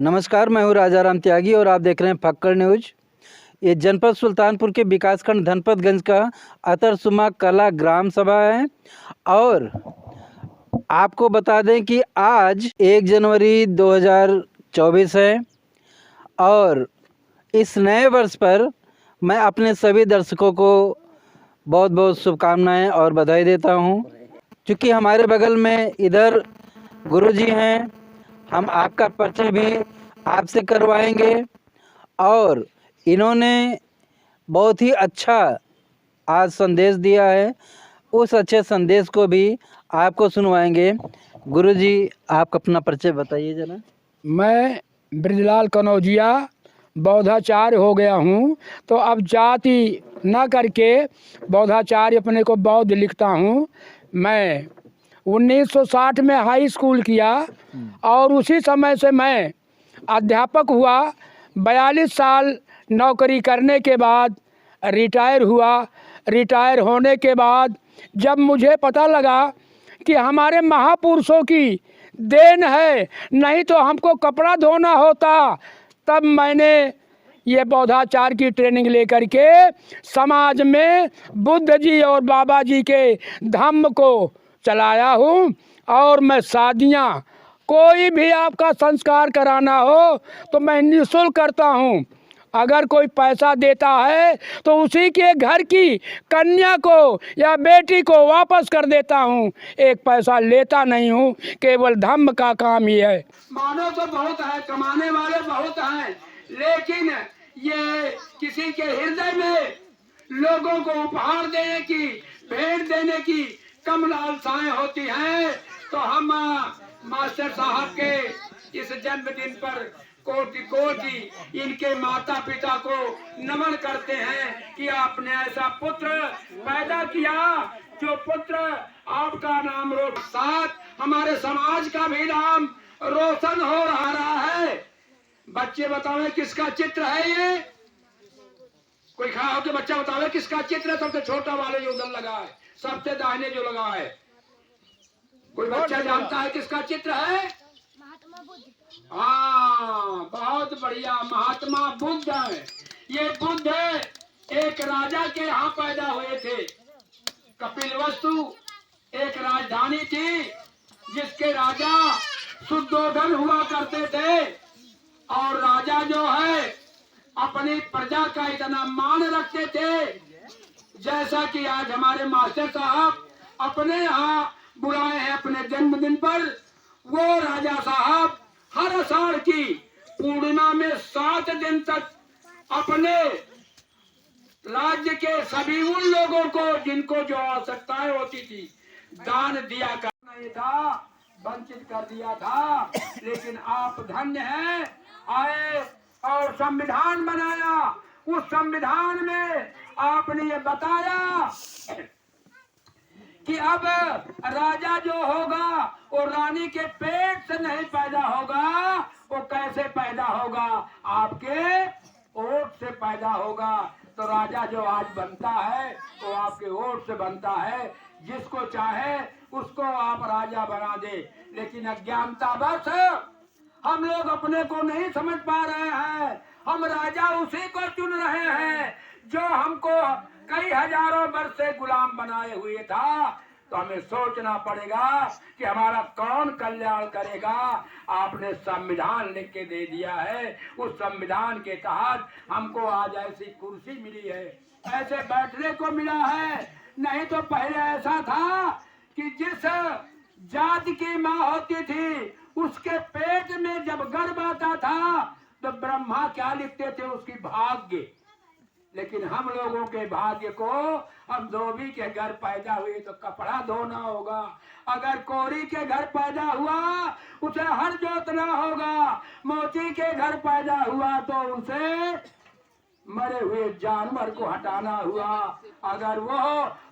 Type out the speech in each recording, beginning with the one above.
नमस्कार, मैं हूँ राजा राम त्यागी और आप देख रहे हैं फक्कड़ न्यूज। ये जनपद सुल्तानपुर के विकासखंड धनपतगंज का अतरसुमा कला ग्राम सभा है और आपको बता दें कि आज 1 जनवरी 2024 है और इस नए वर्ष पर मैं अपने सभी दर्शकों को बहुत बहुत शुभकामनाएं और बधाई देता हूं। क्योंकि हमारे बगल में इधर गुरुजी हैं, हम आपका परिचय भी आपसे करवाएंगे और इन्होंने बहुत ही अच्छा आज संदेश दिया है, उस अच्छे संदेश को भी आपको सुनवाएंगे। गुरुजी, आप अपना परिचय बताइए जना। मैं ब्रजलाल कनौजिया बौद्धाचार्य हो गया हूँ, तो अब जाति न करके बौद्धाचार्य अपने को बौद्ध लिखता हूँ। मैं 1960 में हाई स्कूल किया और उसी समय से मैं अध्यापक हुआ। 42 साल नौकरी करने के बाद रिटायर हुआ। रिटायर होने के बाद जब मुझे पता लगा कि हमारे महापुरुषों की देन है, नहीं तो हमको कपड़ा धोना होता, तब मैंने ये बौद्धाचार की ट्रेनिंग लेकर के समाज में बुद्ध जी और बाबा जी के धम्म को चलाया हूँ। और मैं शादियाँ, कोई भी आपका संस्कार कराना हो तो मैं निःशुल्क करता हूँ। अगर कोई पैसा देता है तो उसी के घर की कन्या को या बेटी को वापस कर देता हूँ, एक पैसा लेता नहीं हूँ। केवल धम्म का काम ही है। मानव तो बहुत है, कमाने वाले बहुत हैं, लेकिन ये किसी के हृदय में लोगों को उपहार देने की, भेंट देने की कम लालसाएं होती हैं। तो हम मास्टर साहब के इस जन्मदिन पर कोटि कोटि इनके माता पिता को नमन करते हैं कि आपने ऐसा पुत्र पैदा किया जो पुत्र आपका नाम साथ हमारे समाज का भी नाम रोशन हो रहा है। बच्चे बताओ किसका चित्र है ये? कोई खड़ा होकर बच्चा बताओ किसका चित्र है? सबसे छोटा वाले जो उधर लगा है, सबसे दाहिने जो लगा है, कोई बच्चा जानता है किसका चित्र है? हाँ, बहुत बढ़िया, महात्मा बुद्ध है। ये बुद्ध एक राजा के यहाँ पैदा हुए थे। कपिलवस्तु एक राजधानी थी जिसके राजा शुद्धोधन हुआ करते थे। और राजा जो है अपनी प्रजा का इतना मान रखते थे, जैसा कि आज हमारे मास्टर साहब अपने यहाँ बुलाए हैं अपने जन्मदिन पर। वो राजा साहब हर साल की पूर्णिमा में 7 दिन तक अपने राज्य के सभी उन लोगों को जिनको जो आवश्यकताएं होती थी दान दिया कर नहीं था, वंचित कर दिया था। लेकिन आप धन्य हैं, आए और संविधान बनाया। उस संविधान में आपने ये बताया कि अब राजा जो होगा वो रानी के पेट से नहीं पैदा होगा, वो कैसे पैदा होगा? आपके ओट से पैदा होगा। तो राजा जो आज बनता है वो आपके ओट से बनता है। जिसको चाहे उसको आप राजा बना दे, लेकिन अज्ञानता बस हम लोग अपने को नहीं समझ पा रहे हैं। हम राजा उसी को चुन रहे हैं जो हमको कई हजारों वर्ष से गुलाम बनाए हुए था। तो हमें सोचना पड़ेगा कि हमारा कौन कल्याण करेगा। आपने संविधान लिख के दे दिया है, उस संविधान के तहत हमको आज ऐसी कुर्सी मिली है, ऐसे बैठने को मिला है। नहीं तो पहले ऐसा था कि जिस जाति की माँ होती थी उसके पेट में जब गर्भ आता था तो ब्रह्मा क्या लिखते थे? उसकी भाग्य। लेकिन हम लोगों के भाग्य को, हम धोबी के घर पैदा हुए तो कपड़ा धोना होगा, अगर कोरी के घर पैदा हुआ उसे हर जोतना होगा, मोती के घर पैदा हुआ तो उसे मरे हुए जानवर को हटाना हुआ, अगर वो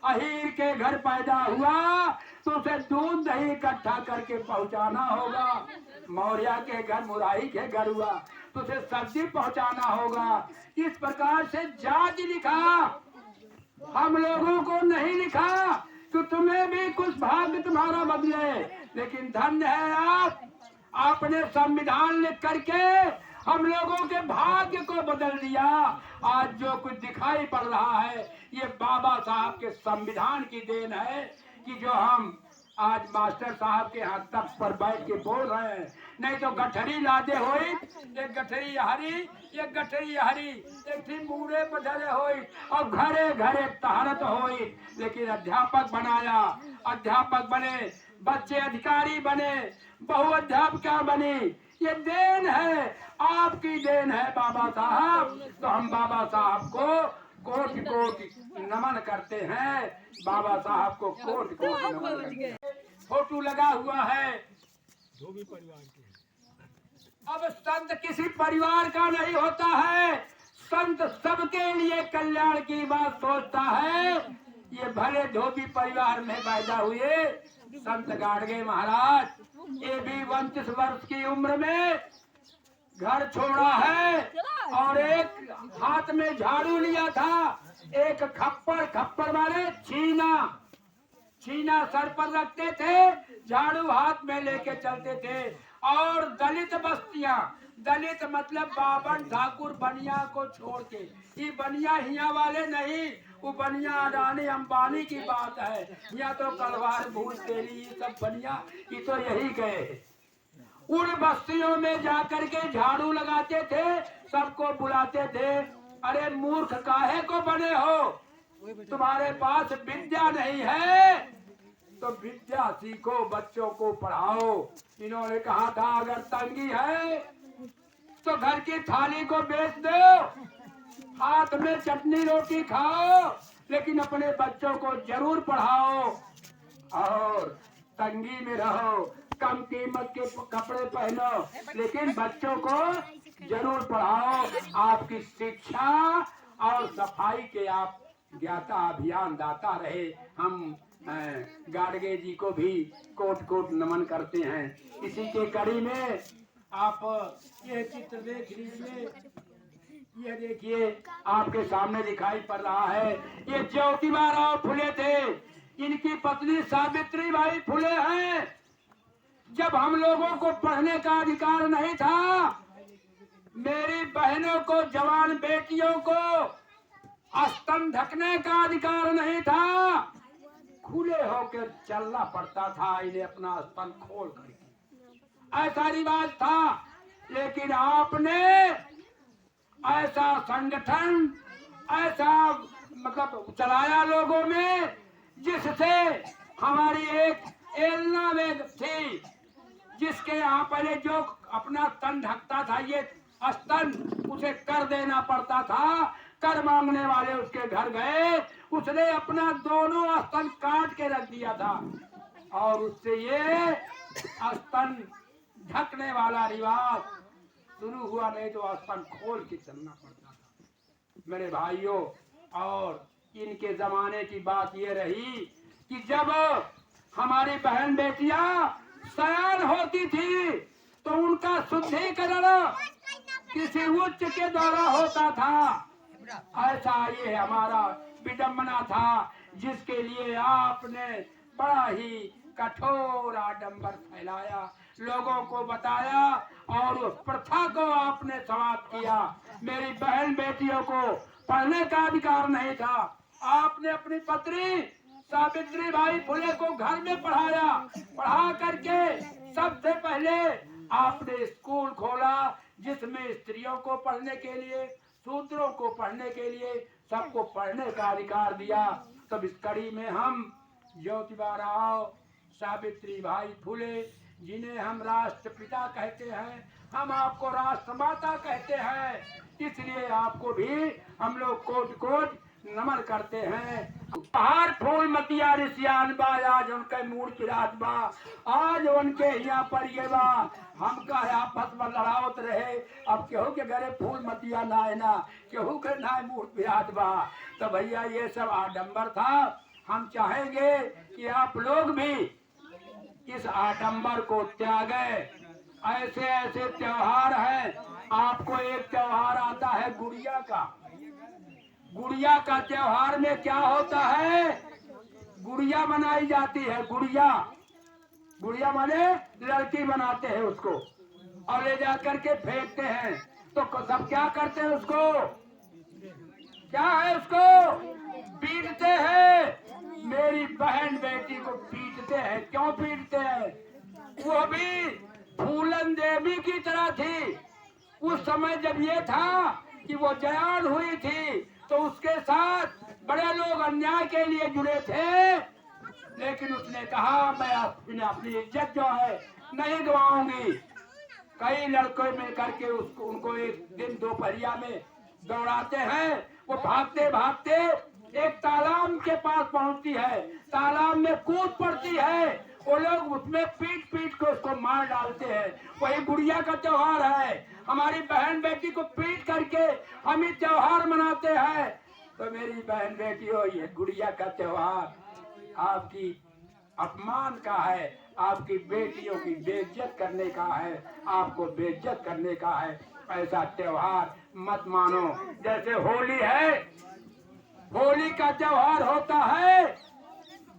अहीर के घर पैदा हुआ तो उसे दूध दही इकट्ठा करके पहुंचाना होगा, मौर्य के घर, मुरारी के घर हुआ तो उसे सब्जी पहुंचाना होगा। इस प्रकार से जाति लिखा, हम लोगों को नहीं लिखा तो तुम्हें भी कुछ भाग्य तुम्हारा बदले। लेकिन धन्य है आपने संविधान लिख करके हम लोगों के भाग्य को बदल दिया। आज जो कुछ दिखाई पड़ रहा है ये बाबा साहब के संविधान की देन है कि जो हम आज मास्टर साहब के हाथ तक पर बैठ के बोल रहे हैं। नहीं तो गठरी लादे होई, एक गठरी हरी, एक गठरी हरी, एक थी मूड़े पधरे होई और घरे घरे तहरत होई। लेकिन अध्यापक बनाया, अध्यापक बने, बच्चे अधिकारी बने, बहुअध्यापिका बनी। ये देन है, आपकी देन है बाबा साहब। तो हम बाबा साहब को कोटि कोटि नमन करते हैं। बाबा साहब को कोटि कोटि नमन करते हैं। फोटो लगा हुआ है धोबी परिवार के। अब संत किसी परिवार का नहीं होता है, संत सबके लिए कल्याण की बात सोचता है। ये भले धोबी परिवार में पैदा हुए संत गाड़गे महाराज, ये भी 29 वर्ष की उम्र में घर छोड़ा है और एक हाथ में झाड़ू लिया था, एक खप्पर मारे छीना सर पर रखते थे, झाड़ू हाथ में लेके चलते थे। और दलित बस्तियां, दलित मतलब बावन ठाकुर बनिया को छोड़ के, ये बनिया हिया वाले नहीं, वो बनिया अडानी अंबानी की बात है। यहाँ तो कलवार भूल तेरी सब बनिया, ये तो यही गए। उन बस्तियों में जाकर के झाड़ू लगाते थे, सबको बुलाते थे, अरे मूर्ख काहे को बने हो, तुम्हारे पास विद्या नहीं है तो विद्या सीखो, बच्चों को पढ़ाओ। इन्होंने कहा था अगर तंगी है तो घर की थाली को बेच दो, हाथ में चटनी रोटी खाओ, लेकिन अपने बच्चों को जरूर पढ़ाओ और तंगी में रहो, कम कीमत के कपड़े पहनो, लेकिन बच्चों को जरूर पढ़ाओ। आपकी शिक्षा और सफाई के आप ज्ञाता अभियान दाता रहे। हम गाड़गे जी को भी कोट कोट नमन करते हैं। इसी के कड़ी में आप ये चित्र देख लीजिए, ये देखिए आपके सामने दिखाई पड़ रहा है, ये ज्योतिबा राव फुले थे, इनकी पत्नी सावित्री बाई फुले हैं। जब हम लोगों को पढ़ने का अधिकार नहीं था, मेरी बहनों को, जवान बेटियों को स्तन ढकने का अधिकार नहीं था, खुले होकर चलना पड़ता था, इन्हें अपना स्तन खोल करके, ऐसा रिवाज था। लेकिन आपने ऐसा संगठन, ऐसा मतलब चलाया लोगों में, जिससे हमारी एक एलना वेद थी, जिसके यहाँ पहले जो अपना तन ढकता था, ये स्तन उसे कर देना पड़ता था। कर मांगने वाले उसके घर गए, उसने अपना दोनों स्तन काट के रख दिया था और उससे ये स्तन ढकने वाला रिवाज शुरू हुआ, नहीं तो स्तन खोल के चलना पड़ता था। मेरे भाइयों, और इनके जमाने की बात ये रही कि जब हमारी बहन बेटियां सयान होती थी तो उनका शुद्धिकरण किसी उच्च के द्वारा होता था। ऐसा ये हमारा विडम्बना था, जिसके लिए आपने बड़ा ही कठोर आडंबर फैलाया, लोगों को बताया और उस प्रथा को आपने समाप्त किया। मेरी बहन बेटियों को पढ़ने का अधिकार नहीं था, आपने अपनी पत्नी सावित्री बाई फुले को घर में पढ़ाया, पढ़ा करके सबसे पहले आपने स्कूल खोला, जिसमें स्त्रियों को पढ़ने के लिए, शूद्रों को पढ़ने के लिए, सबको पढ़ने का अधिकार दिया। तब इस कड़ी में हम ज्योतिबा राव, सावित्री बाई फुले, जिन्हें हम राष्ट्रपिता कहते हैं, हम आपको राष्ट्रमाता कहते हैं, इसलिए आपको भी हम लोग कोट कोट नमन करते हैं। हर फूल मतिया ऋषियान बा, आज उनके मूड पिरात बा, आज उनके यहाँ पर ये बा, हमका आपस में लड़ावत रहे। अब केहू के घरे फूल मतिया ना है ना, केहू के ना मूड पिरात बा। तो भैया ये सब आडंबर था। हम चाहेंगे कि आप लोग भी इस आडंबर को त्यागे। ऐसे ऐसे त्योहार हैं, आपको एक त्योहार आता है गुड़िया का। गुड़िया का त्योहार में क्या होता है, गुड़िया मनाई जाती है। गुड़िया गुड़िया माने लड़की बनाते हैं उसको और ले जा करके फेंकते हैं। तो सब क्या करते हैं उसको, क्या है उसको पीटते हैं। मेरी बहन बेटी को पीटते हैं। क्यों पीटते हैं? वो भी फूलन देवी की तरह थी। उस समय जब ये था कि वो जयान हुई थी तो उसके साथ बड़े लोग अन्याय के लिए जुड़े थे, लेकिन उसने कहा मैं अपनी इज्जत जो है नहीं गवाऊंगी। कई लड़कों में करके उनको एक दिन दोपहरिया में दौड़ाते हैं। वो भागते भागते एक तालाब के पास पहुंचती है, तालाब में कूद पड़ती है। वो लोग उसमें पीट पीट के उसको मार डालते हैं। वही गुड़िया का त्योहार है। हमारी बहन बेटी को पीट करके हम ही त्योहार मनाते हैं। तो मेरी बहन बेटी हो, ये गुड़िया का त्योहार आपकी अपमान का है, आपकी बेटियों की बेइज्जत करने का है, आपको बेइज्जत करने का है। ऐसा त्योहार मत मानो। जैसे होली है, होली का त्योहार होता है,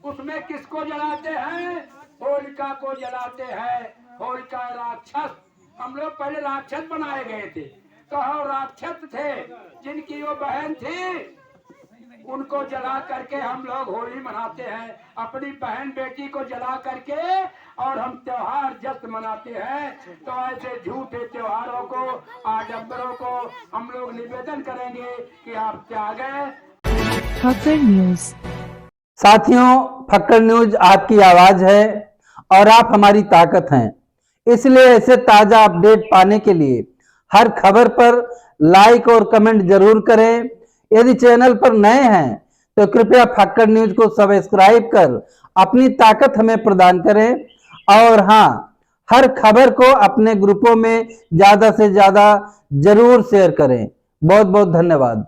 उसमें किसको जलाते हैं? होलिका को जलाते हैं। होलिका राक्षस, हम लोग पहले राक्षस बनाए गए थे, तो हम राक्षस थे जिनकी वो बहन थी, उनको जला करके हम लोग होली मनाते हैं। अपनी बहन बेटी को जला करके और हम त्योहार जश्न मनाते हैं। तो ऐसे झूठे त्योहारों को, आडंबरों को हम लोग निवेदन करेंगे कि आप त्यागें। फक्कड़ न्यूज। साथियों, फक्कड़ न्यूज आपकी आवाज है और आप हमारी ताकत हैं। इसलिए ऐसे ताजा अपडेट पाने के लिए हर खबर पर लाइक और कमेंट जरूर करें। यदि चैनल पर नए हैं तो कृपया फक्कड़ न्यूज को सब्सक्राइब कर अपनी ताकत हमें प्रदान करें। और हाँ, हर खबर को अपने ग्रुपों में ज्यादा से ज्यादा जरूर शेयर करें। बहुत बहुत धन्यवाद।